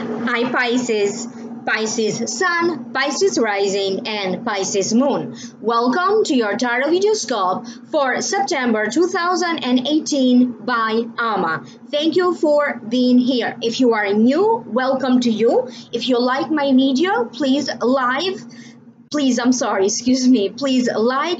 Hi Pisces, Pisces Sun, Pisces Rising and Pisces Moon. Welcome to your tarot videoscope for September 2018 by Ama. Thank you for being here. If you are new, welcome to you. If you like my video, please like,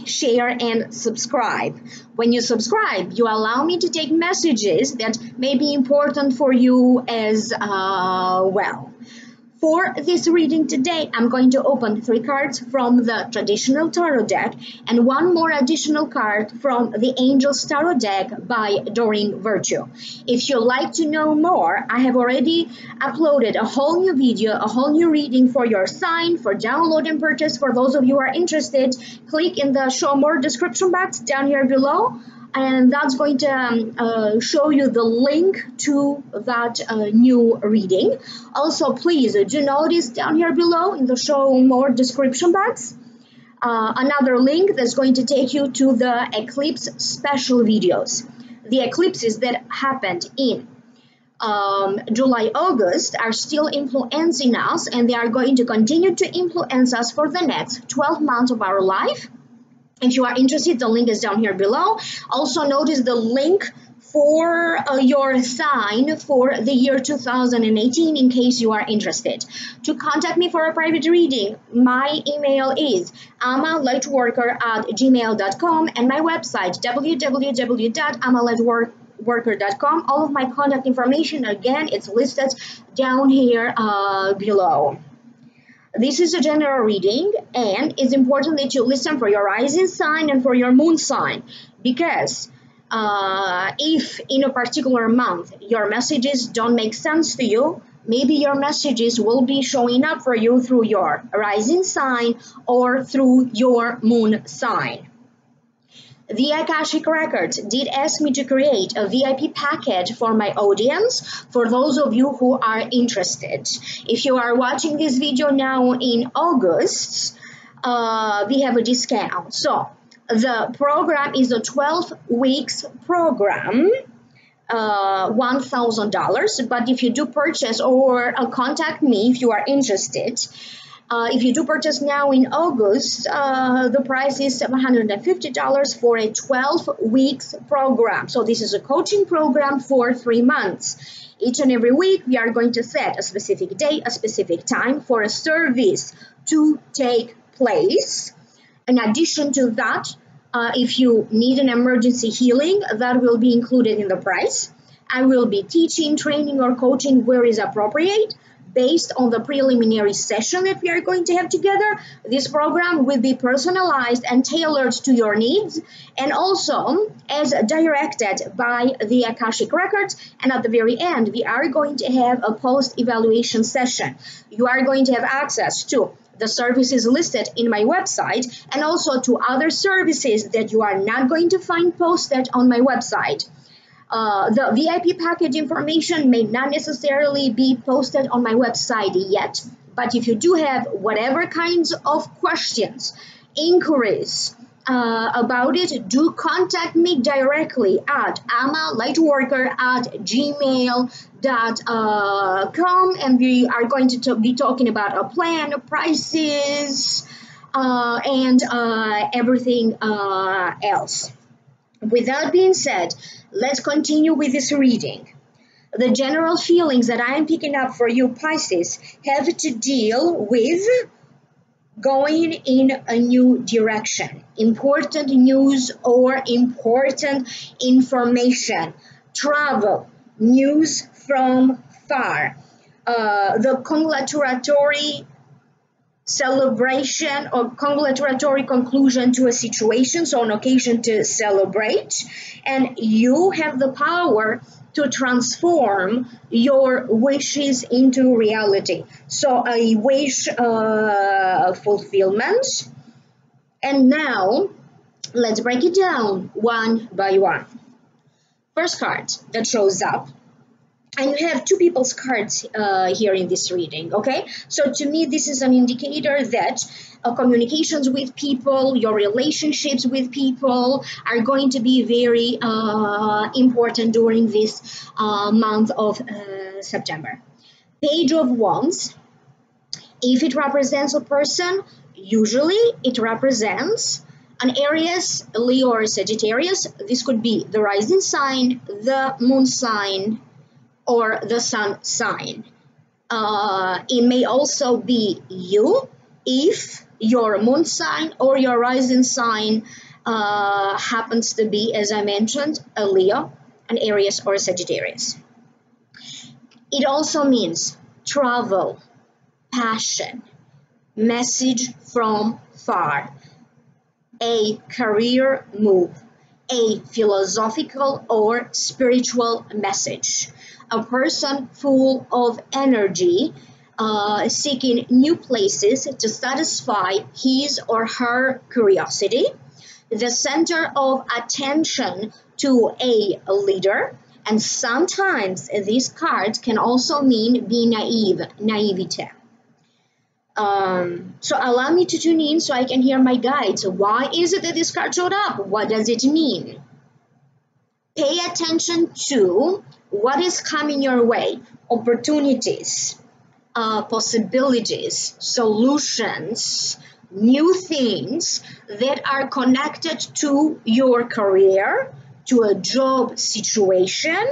share and subscribe. When you subscribe, you allow me to take messages that may be important for you as well. For this reading today, I'm going to open 3 cards from the traditional tarot deck and 1 more additional card from the Angels Tarot deck by Doreen Virtue. If you'd like to know more, I have already uploaded a whole new video, a whole new reading for your sign, for download and purchase. For those of you who are interested, click in the show more description box down here below. And that's going to show you the link to that new reading. Also, please do notice down here below in the show more description box another link that's going to take you to the eclipse special videos. The eclipses that happened in July, August are still influencing us, and they are going to continue to influence us for the next 12 months of our life. If you are interested, the link is down here below. Also notice the link for your sign for the year 2018 in case you are interested. To contact me for a private reading, my email is amalightworker@gmail.com and my website www.amalightworker.com. All of my contact information, again, it's listed down here below. This is a general reading, and it's important that you listen for your rising sign and for your moon sign, because if in a particular month your messages don't make sense to you, maybe your messages will be showing up for you through your rising sign or through your moon sign. The Akashic Records did ask me to create a VIP package for my audience, for those of you who are interested. If you are watching this video now in August, we have a discount. So the program is a 12 weeks program, $1,000. But if you do purchase or contact me if you are interested, if you do purchase now in August, the price is $750 for a 12 weeks program. So this is a coaching program for 3 months. Each and every week, we are going to set a specific day, a specific time for a service to take place. In addition to that, if you need an emergency healing, that will be included in the price. I will be teaching, training, or coaching where is appropriate. Based on the preliminary session that we are going to have together, this program will be personalized and tailored to your needs, and also as directed by the Akashic Records. And at the very end, we are going to have a post-evaluation session. You are going to have access to the services listed in my website, and also to other services that you are not going to find posted on my website. The VIP package information may not necessarily be posted on my website yet, but if you do have whatever kinds of questions, inquiries about it, do contact me directly at amalightworker@gmail.com, and we are going to be talking about a plan, prices, and everything else. With that being said, let's continue with this reading. The general feelings that I am picking up for you, Pisces, have to deal with going in a new direction, important news or important information, travel, news from far, the congratulatory celebration or congratulatory conclusion to a situation, so an occasion to celebrate, and you have the power to transform your wishes into reality. So a wish fulfillment. And now let's break it down one by one. First card that shows up, and you have 2 people's cards here in this reading, okay? So to me, this is an indicator that communications with people, your relationships with people are going to be very important during this month of September. Page of Wands, if it represents a person, usually it represents an Aries, Leo, or Sagittarius. This could be the rising sign, the moon sign, or the sun sign. It may also be you if your moon sign or your rising sign happens to be, as I mentioned, a Leo, an Aries, or a Sagittarius. It also means travel, passion, message from far, a career move, a philosophical or spiritual message, a person full of energy, seeking new places to satisfy his or her curiosity, the center of attention to a leader, and sometimes these cards can also mean being naivete. So allow me to tune in so I can hear my guides. Why is it that this card showed up? What does it mean? Pay attention to what is coming your way. Opportunities, possibilities, solutions, new things that are connected to your career, to a job situation,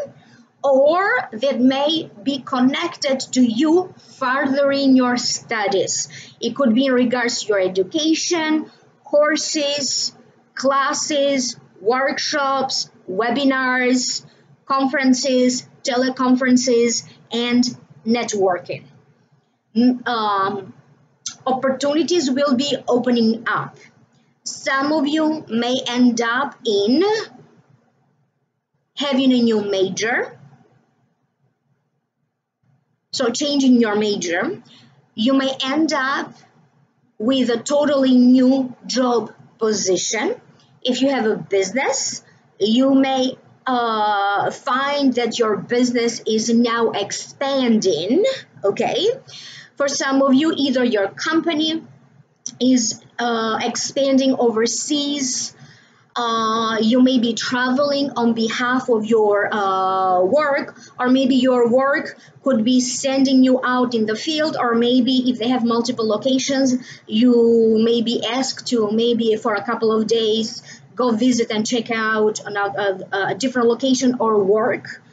or that may be connected to you furthering your studies. It could be in regards to your education, courses, classes, workshops, webinars, conferences, teleconferences, and networking. Opportunities will be opening up. Some of you may end up in having a new major. So changing your major, you may end up with a totally new job position. If you have a business, you may find that your business is now expanding, okay? For some of you, either your company is expanding overseas, you may be traveling on behalf of your work, or maybe your work could be sending you out in the field, or maybe if they have multiple locations, you may be asked to maybe for a couple of days go visit and check out a different location or work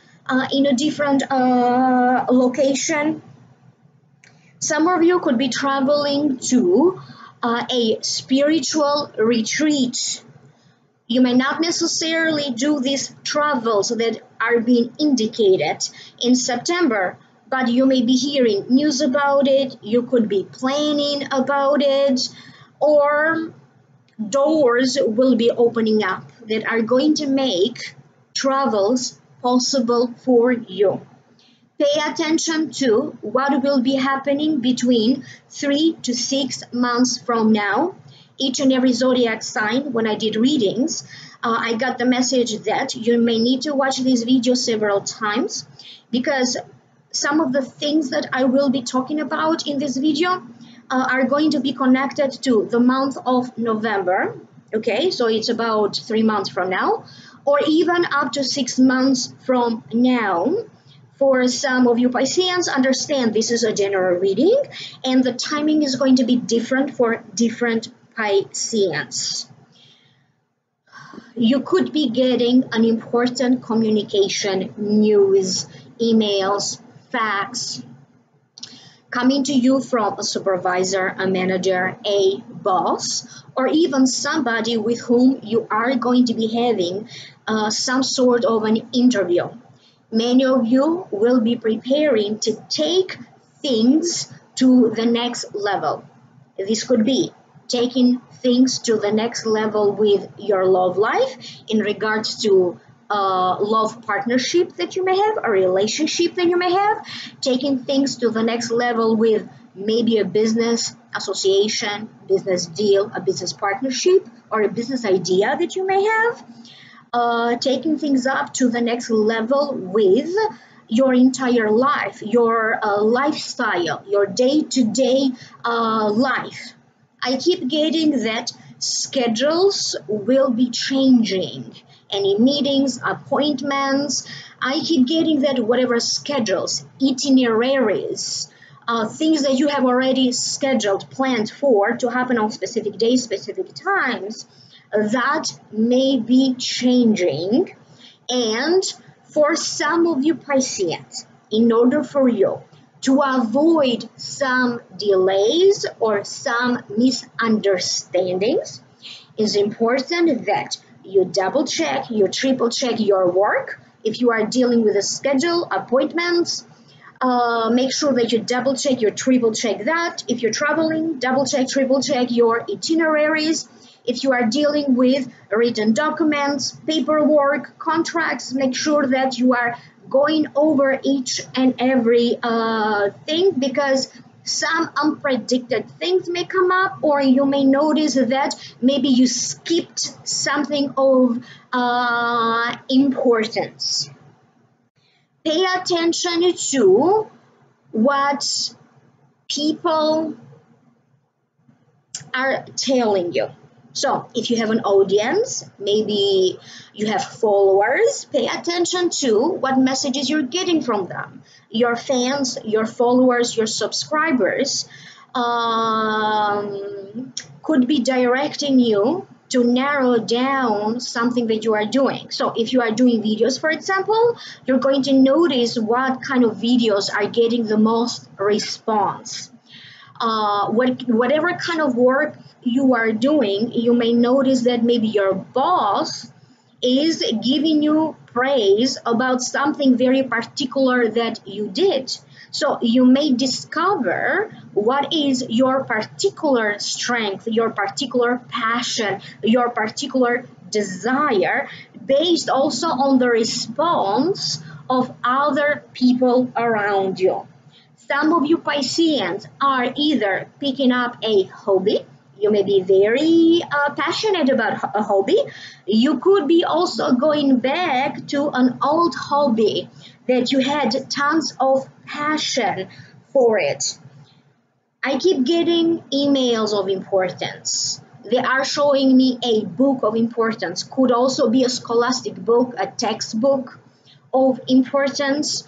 in a different location. Some of you could be traveling to a spiritual retreat. You may not necessarily do these travels that are being indicated in September, but you may be hearing news about it, you could be planning about it, or doors will be opening up that are going to make travels possible for you. Pay attention to what will be happening between 3 to 6 months from now. Each and every zodiac sign, when I did readings, I got the message that you may need to watch this video several times, because some of the things that I will be talking about in this video are going to be connected to the month of November. Okay, so it's about 3 months from now, or even up to 6 months from now. For some of you Pisceans, understand this is a general reading and the timing is going to be different for different Pisceans. You could be getting an important communication, news, emails, fax, coming to you from a supervisor, a manager, a boss, or even somebody with whom you are going to be having some sort of an interview. Many of you will be preparing to take things to the next level. This could be taking things to the next level with your love life in regards to love partnership that you may have, a relationship that you may have, taking things to the next level with maybe a business association, business deal, a business partnership, or a business idea that you may have. Taking things up to the next level with your entire life, your lifestyle, your day-to-day life. I keep getting that schedules will be changing any meetings, appointments. I keep getting that whatever schedules, itineraries, things that you have already scheduled, planned for to happen on specific days, specific times, that may be changing. And for some of you Pisceans, in order for you to avoid some delays or some misunderstandings, it's important that you double check, you triple check your work. If you are dealing with a schedule, appointments, make sure that you double check, you triple check that. If you're traveling, double check, triple check your itineraries. If you are dealing with written documents, paperwork, contracts, make sure that you are going over each and every thing, because some unpredicted things may come up, or you may notice that maybe you skipped something of importance. Pay attention to what people are telling you. So if you have an audience, maybe you have followers, pay attention to what messages you're getting from them. Your fans, your followers, your subscribers could be directing you to narrow down something that you are doing. So if you are doing videos, for example, you're going to notice what kind of videos are getting the most response. Whatever kind of work you are doing, you may notice that maybe your boss is giving you praise about something very particular that you did. So you may discover what is your particular strength, your particular passion, your particular desire, based also on the response of other people around you. Some of you Pisceans are either picking up a hobby. You may be very passionate about a hobby. You could be also going back to an old hobby that you had tons of passion for it. I keep getting emails of importance. They are showing me a book of importance. Could also be a scholastic book, a textbook of importance.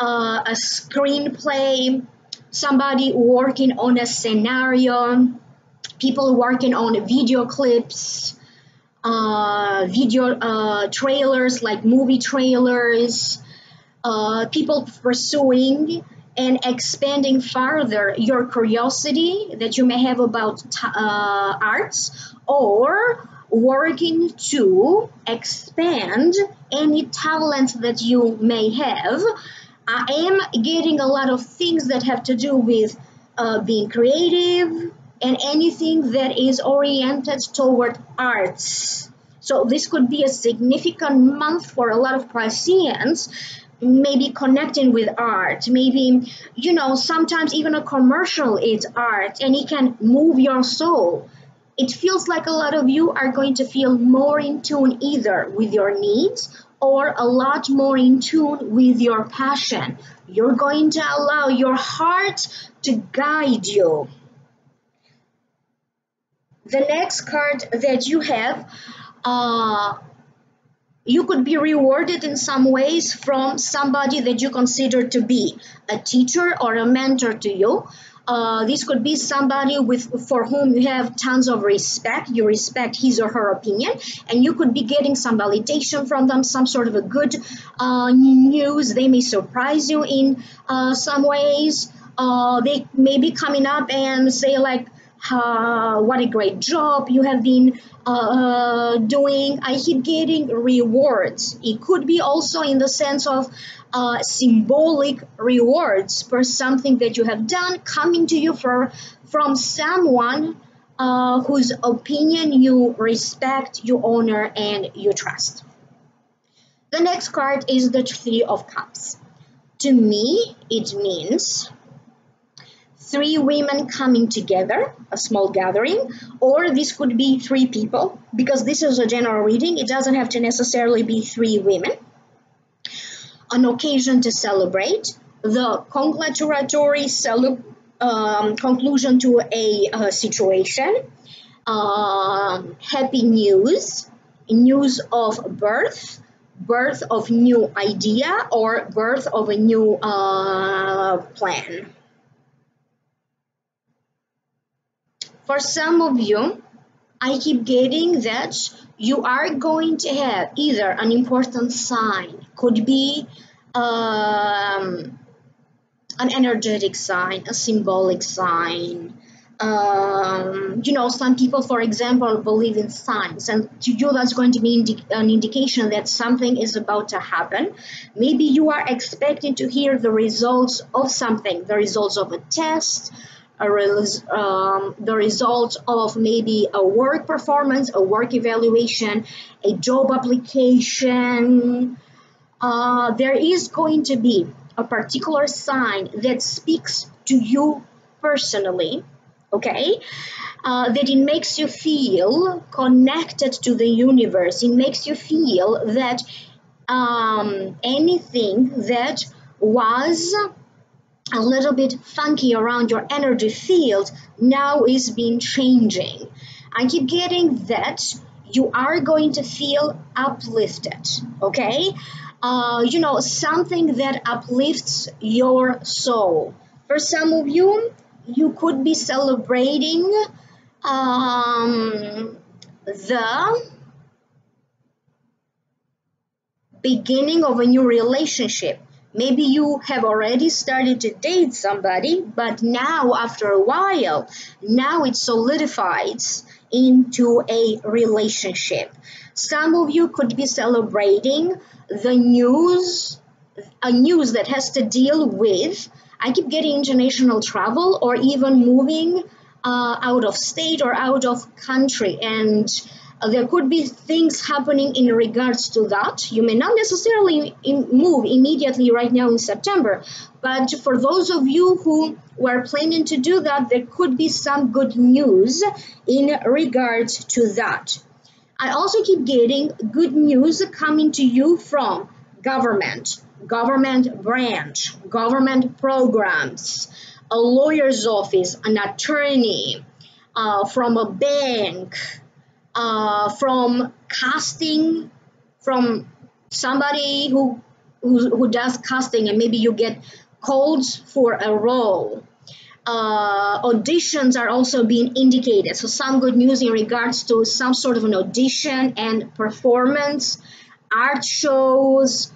A screenplay, somebody working on a scenario, people working on video clips, video trailers like movie trailers, people pursuing and expanding further your curiosity that you may have about arts, or working to expand any talent that you may have. I am getting a lot of things that have to do with being creative and anything that is oriented toward arts. So this could be a significant month for a lot of Pisceans, maybe connecting with art. Maybe, you know, sometimes even a commercial is art and it can move your soul. It feels like a lot of you are going to feel more in tune either with your needs or a lot more in tune with your passion. You're going to allow your heart to guide you. The next card that you have, you could be rewarded in some ways from somebody that you consider to be a teacher or a mentor to you. This could be somebody for whom you have tons of respect. You respect his or her opinion, and you could be getting some validation from them, some sort of a good news. They may surprise you in some ways. They may be coming up and say like, what a great job you have been doing. I keep getting rewards. It could be also in the sense of symbolic rewards for something that you have done, coming to you from someone whose opinion you respect, you honor, and you trust. The next card is the Three of Cups. To me, it means three women coming together, a small gathering, or this could be three people, because this is a general reading. It doesn't have to necessarily be three women. An occasion to celebrate, the congratulatory conclusion to a situation, happy news, news of birth, birth of new idea, or birth of a new plan. For some of you, I keep getting that you are going to have either an important sign, could be an energetic sign, a symbolic sign. Some people, for example, believe in signs, and to you that's going to be an indication that something is about to happen. Maybe you are expecting to hear the results of something, the results of a test, the result of maybe a work performance, a work evaluation, a job application. There is going to be a particular sign that speaks to you personally, okay? That it makes you feel connected to the universe. It makes you feel that anything that was a little bit funky around your energy field now is being changing. I keep getting that you are going to feel uplifted, okay? Something that uplifts your soul. For some of you, you could be celebrating the beginning of a new relationship. Maybe you have already started to date somebody, but now after a while, now it solidifies into a relationship. Some of you could be celebrating the news, a news that has to deal with, I keep getting international travel or even moving out of state or out of country, and there could be things happening in regards to that. You may not necessarily move immediately right now in September, but for those of you who were planning to do that, there could be some good news in regards to that. I also keep getting good news coming to you from government branch, government programs, a lawyer's office, an attorney, from a bank, from casting, from somebody who does casting, and maybe you get called for a role. Auditions are also being indicated, so some good news in regards to some sort of an audition and performance, art shows,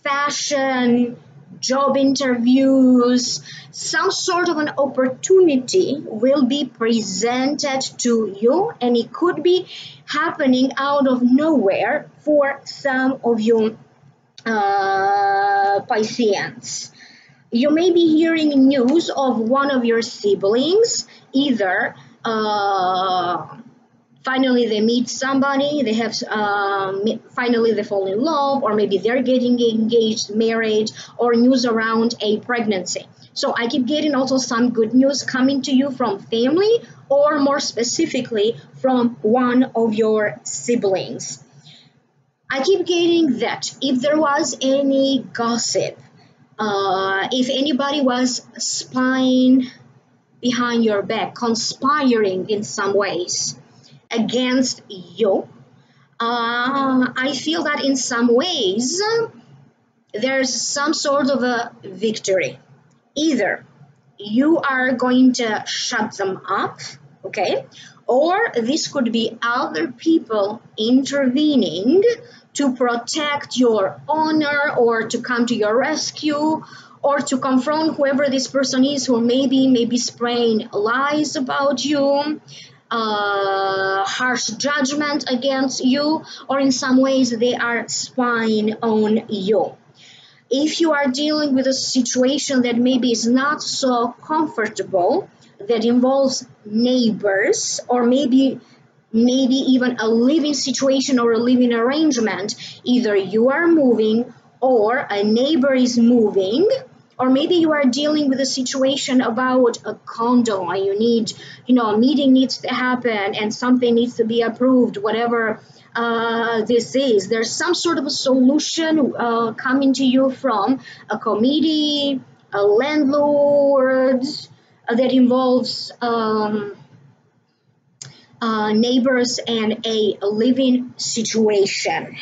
fashion, job interviews. Some sort of an opportunity will be presented to you, and it could be happening out of nowhere for some of you Pisceans. You may be hearing news of one of your siblings, either finally they meet somebody, they have finally they fall in love, or maybe they're getting engaged, married, or news around a pregnancy. So I keep getting also some good news coming to you from family, or more specifically from one of your siblings. I keep getting that if there was any gossip, if anybody was spying behind your back, conspiring in some ways against you, I feel that in some ways there's some sort of a victory. Either you are going to shut them up, okay, or this could be other people intervening to protect your honor, or to come to your rescue, or to confront whoever this person is who maybe spraying lies about you, harsh judgment against you, or in some ways they are spying on you. If you are dealing with a situation that maybe is not so comfortable, that involves neighbors, or maybe even a living situation or a living arrangement, either you are moving or a neighbor is moving, or maybe you are dealing with a situation about a condo and you need, a meeting needs to happen and something needs to be approved, whatever this is. There's some sort of a solution coming to you from a committee, a landlord, that involves neighbors and a living situation.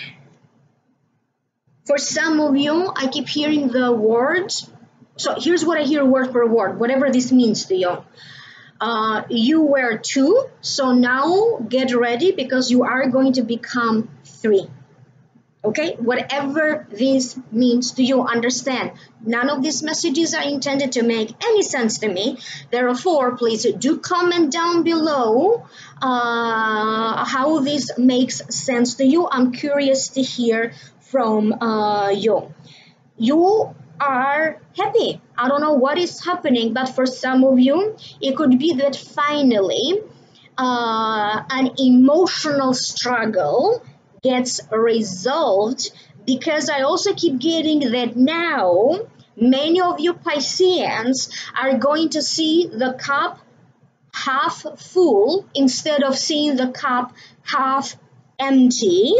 For some of you, I keep hearing the words. So here's what I hear word per word, whatever this means to you. You were 2, so now get ready because you are going to become 3. Okay, whatever this means to you, understand. None of these messages are intended to make any sense to me. Therefore, please do comment down below how this makes sense to you. I'm curious to hear from you. You are happy. I don't know what is happening, but for some of you, it could be that finally an emotional struggle gets resolved, because I also keep getting that now many of you Pisceans are going to see the cup half full instead of seeing the cup half empty.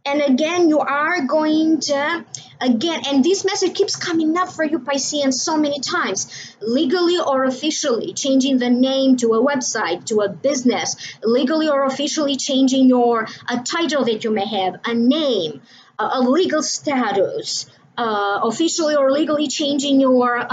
And again, you are going to, and this message keeps coming up for you Pisceans so many times, legally or officially changing the name to a website, to a business, legally or officially changing a title that you may have, a name, a legal status, officially or legally changing your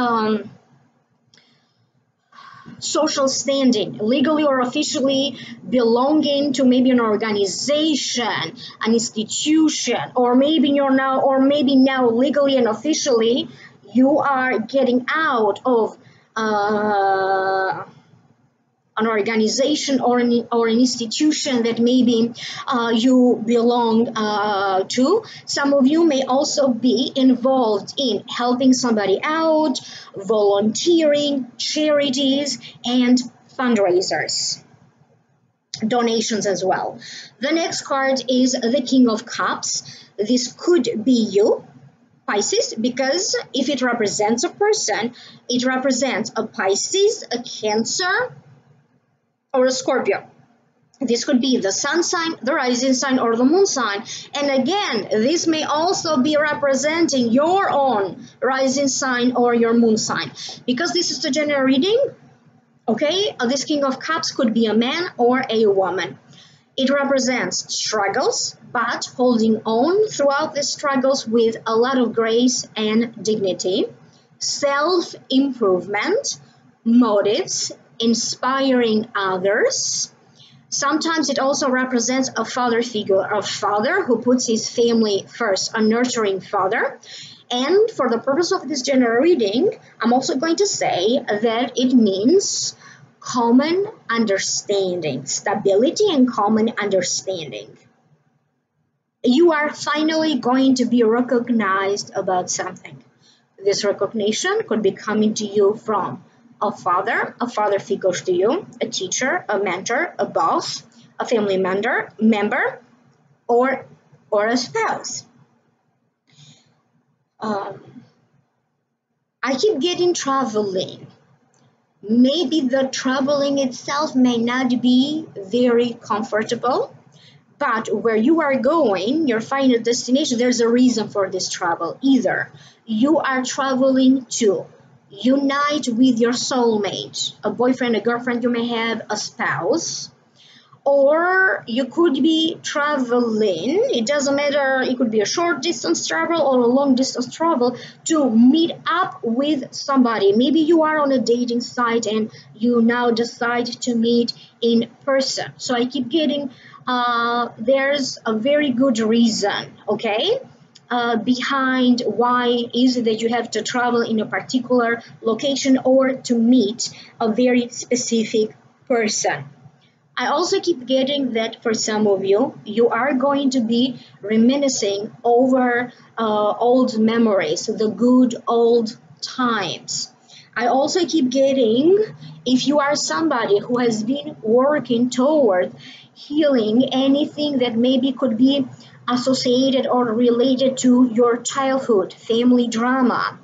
social standing, legally or officially belonging to maybe an organization, an institution, or maybe now legally and officially you are getting out of an organization or an institution that maybe you belong to. Some of you may also be involved in helping somebody out, volunteering, charities, and fundraisers, donations as well. The next card is the King of Cups. This could be you, Pisces, because if it represents a person, it represents a Pisces, a Cancer, or a Scorpio. This could be the sun sign, the rising sign, or the moon sign. And again, this may also be representing your own rising sign or your moon sign. Because this is the general reading, okay, this King of Cups could be a man or a woman. It represents struggles, but holding on throughout the struggles with a lot of grace and dignity, self-improvement, motives, inspiring others. Sometimes it also represents a father figure, a father who puts his family first, a nurturing father. And for the purpose of this general reading, I'm also going to say that it means common understanding, stability and common understanding. You are finally going to be recognized about something. This recognition could be coming to you from a father figure to you, a teacher, a mentor, a boss, a family member, or a spouse. I keep getting traveling. Maybe the traveling itself may not be very comfortable, but where you are going, your final destination, there's a reason for this travel. Either you are traveling to unite with your soulmate, a boyfriend, a girlfriend you may have, a spouse, or you could be traveling, it doesn't matter, it could be a short distance travel or a long distance travel, to meet up with somebody. Maybe you are on a dating site and you now decide to meet in person. So I keep getting, there's a very good reason, okay? Behind why is it that you have to travel in a particular location or to meet a very specific person. I also keep getting that for some of you, you are going to be reminiscing over old memories, the good old times. I also keep getting, if you are somebody who has been working toward healing anything that maybe could be associated or related to your childhood, family drama,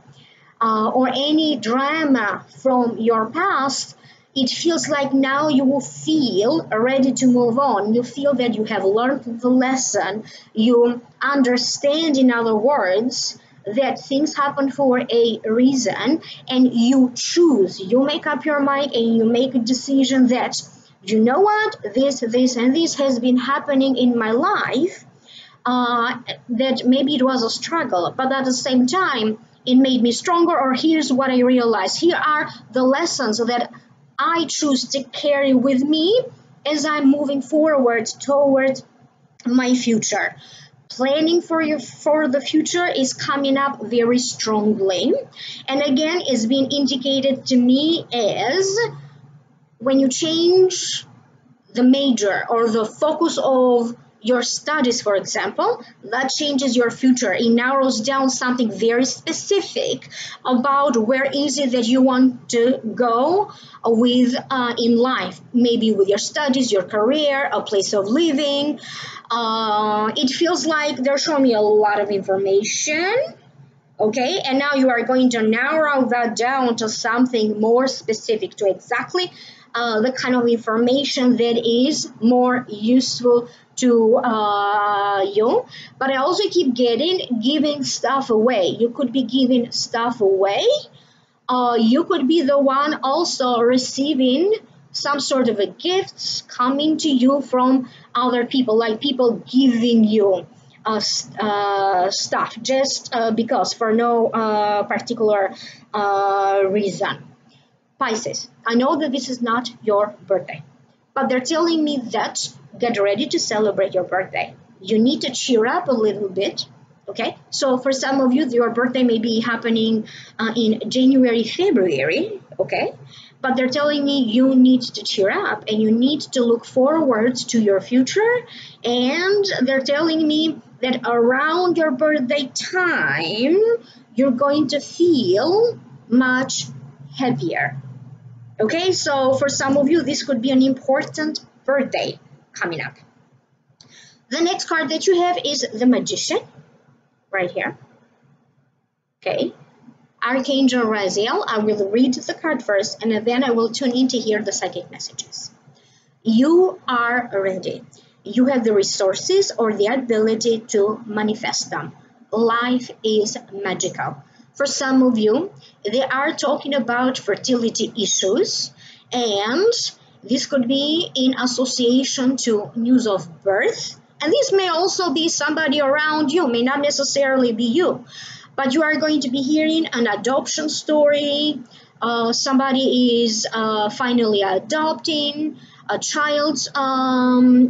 or any drama from your past, it feels like now you will feel ready to move on. You feel that you have learned the lesson. You understand, in other words, that things happen for a reason, and you choose. You make up your mind and you make a decision that you know what, this, and this has been happening in my life, that maybe it was a struggle, but at the same time, it made me stronger, or here's what I realized. Here are the lessons that I choose to carry with me as I'm moving forward towards my future. Planning for the future is coming up very strongly, and again, it's being indicated to me as when you change the major or the focus of your studies, for example, that changes your future. It narrows down something very specific about where is it that you want to go with in life, maybe with your studies, your career, a place of living. It feels like they're showing me a lot of information. Okay, and now you are going to narrow that down to something more specific, to exactly the kind of information that is more useful to you. But I also keep giving stuff away. You could be giving stuff away. You could be the one also receiving some sort of a gifts coming to you from other people, like people giving you stuff just because, for no particular reason. Pisces, I know that this is not your birthday, but they're telling me that get ready to celebrate your birthday. You need to cheer up a little bit. Okay, so for some of you, your birthday may be happening in January, February. Okay, but they're telling me you need to cheer up and you need to look forward to your future. And they're telling me that around your birthday time, you're going to feel much heavier. Okay, so for some of you, this could be an important birthday coming up. The next card that you have is the Magician, right here. Okay, Archangel Raziel. I will read the card first, and then I will tune in to hear the psychic messages. You are ready. You have the resources or the ability to manifest them. Life is magical. For some of you, they are talking about fertility issues, and this could be in association to news of birth. And this may also be somebody around you, may not necessarily be you, but you are going to be hearing an adoption story. Somebody is finally adopting. A child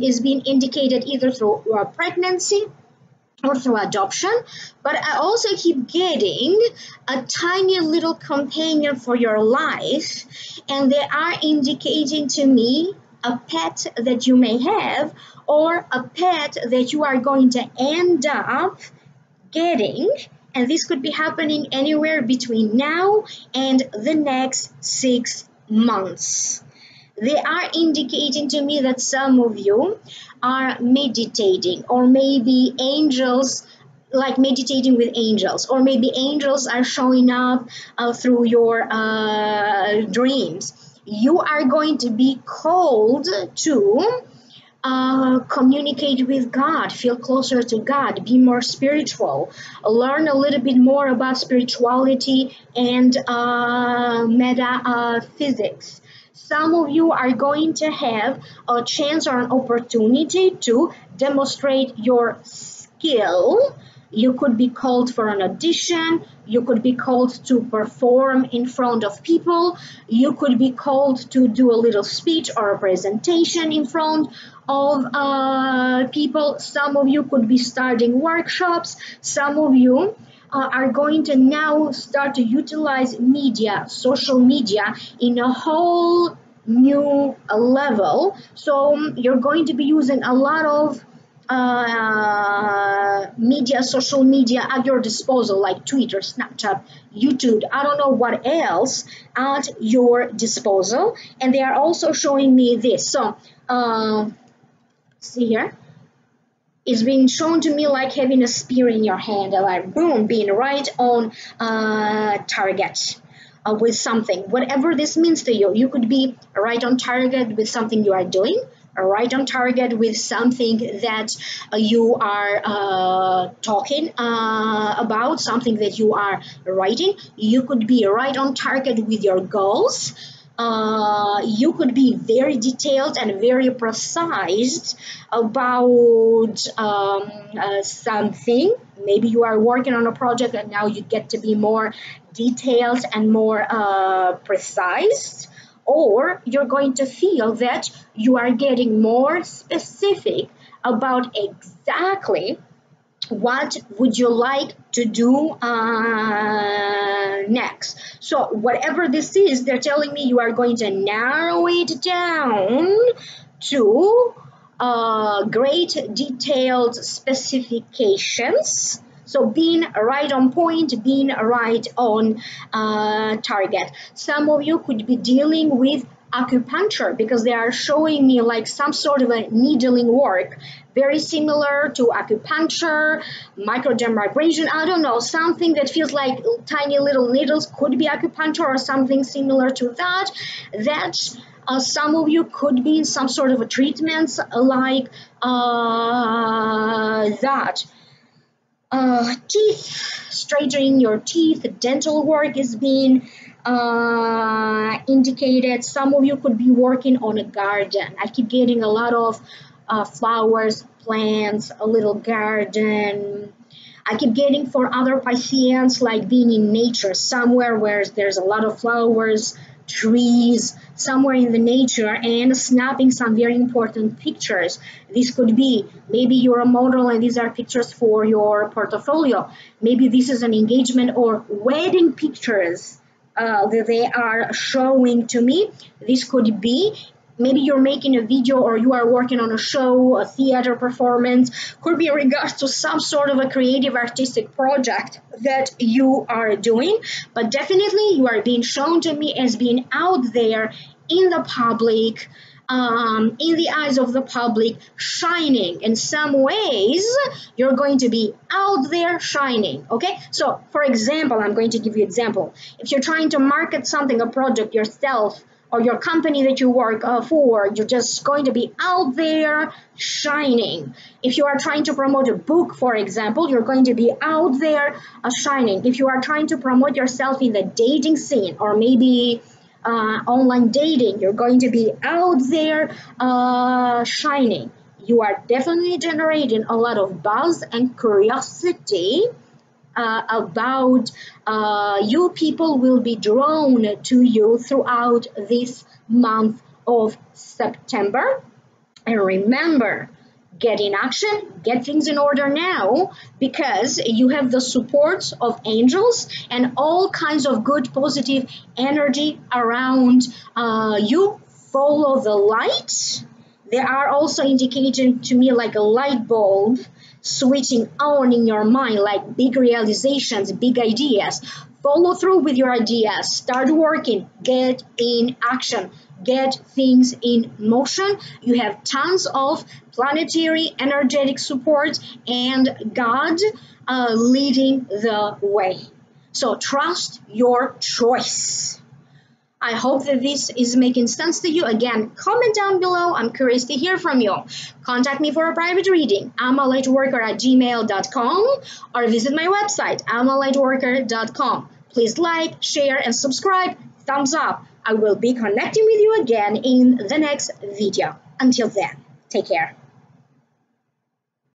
is being indicated either through pregnancy or through adoption, but I also keep getting a tiny little companion for your life, and they are indicating to me a pet that you may have, or a pet that you are going to end up getting, and this could be happening anywhere between now and the next 6 months. They are indicating to me that some of you are meditating, or maybe angels, like meditating with angels, or maybe angels are showing up through your dreams. You are going to be called to communicate with God, feel closer to God, be more spiritual, learn a little bit more about spirituality and metaphysics. Some of you are going to have a chance or an opportunity to demonstrate your skill. You could be called for an audition. You could be called to perform in front of people. You could be called to do a little speech or a presentation in front of people. Some of you could be starting workshops. Some of you are going to now start to utilize media, social media, in a whole new level. So you're going to be using a lot of media, social media at your disposal, like Twitter, Snapchat, YouTube, I don't know what else at your disposal. And they are also showing me this. So see here. It's being shown to me like having a spear in your hand, like boom, being right on target with something. Whatever this means to you, you could be right on target with something you are doing, or right on target with something that you are talking about, something that you are writing. You could be right on target with your goals. you could be very detailed and very precise about something. Maybe you are working on a project and now you get to be more detailed and more precise, or you're going to feel that you are getting more specific about exactly what would you like to do next. So whatever this is, they're telling me you are going to narrow it down to great detailed specifications. So being right on point, being right on target. Some of you could be dealing with acupuncture because they are showing me like some sort of a needling work, very similar to acupuncture, microdermabrasion, I don't know, something that feels like tiny little needles. Could be acupuncture or something similar to that. Some of you could be in some sort of a treatments like that. Teeth, straightening your teeth, dental work is being indicated. Some of you could be working on a garden. I keep getting a lot of flowers, plants, a little garden. I keep getting for other Pisceans like being in nature, somewhere where there's a lot of flowers, trees, somewhere in the nature, and snapping some very important pictures. This could be, maybe you're a model and these are pictures for your portfolio. Maybe this is an engagement or wedding pictures that they are showing to me. This could be, maybe you're making a video or you are working on a show, a theater performance, could be in regards to some sort of a creative artistic project that you are doing, but definitely you are being shown to me as being out there in the public, in the eyes of the public, shining. In some ways, you're going to be out there shining, okay? So, for example, I'm going to give you an example. If you're trying to market something, a project yourself, or your company that you work for, you're just going to be out there shining. If you are trying to promote a book, for example, you're going to be out there shining. If you are trying to promote yourself in the dating scene or maybe online dating, you're going to be out there shining. You are definitely generating a lot of buzz and curiosity about you. People will be drawn to you throughout this month of September. And remember, get in action, get things in order now, because you have the support of angels and all kinds of good positive energy around you. Follow the light. They are also indicating to me like a light bulb switching on in your mind, like big realizations, big ideas. Follow through with your ideas. Start working. Get in action. Get things in motion. You have tons of planetary energetic support and God leading the way. So trust your choice. I hope that this is making sense to you. Again, comment down below. I'm curious to hear from you. Contact me for a private reading. amalightworker@gmail.com or visit my website, amalightworker.com. Please like, share, and subscribe. Thumbs up. I will be connecting with you again in the next video. Until then, take care.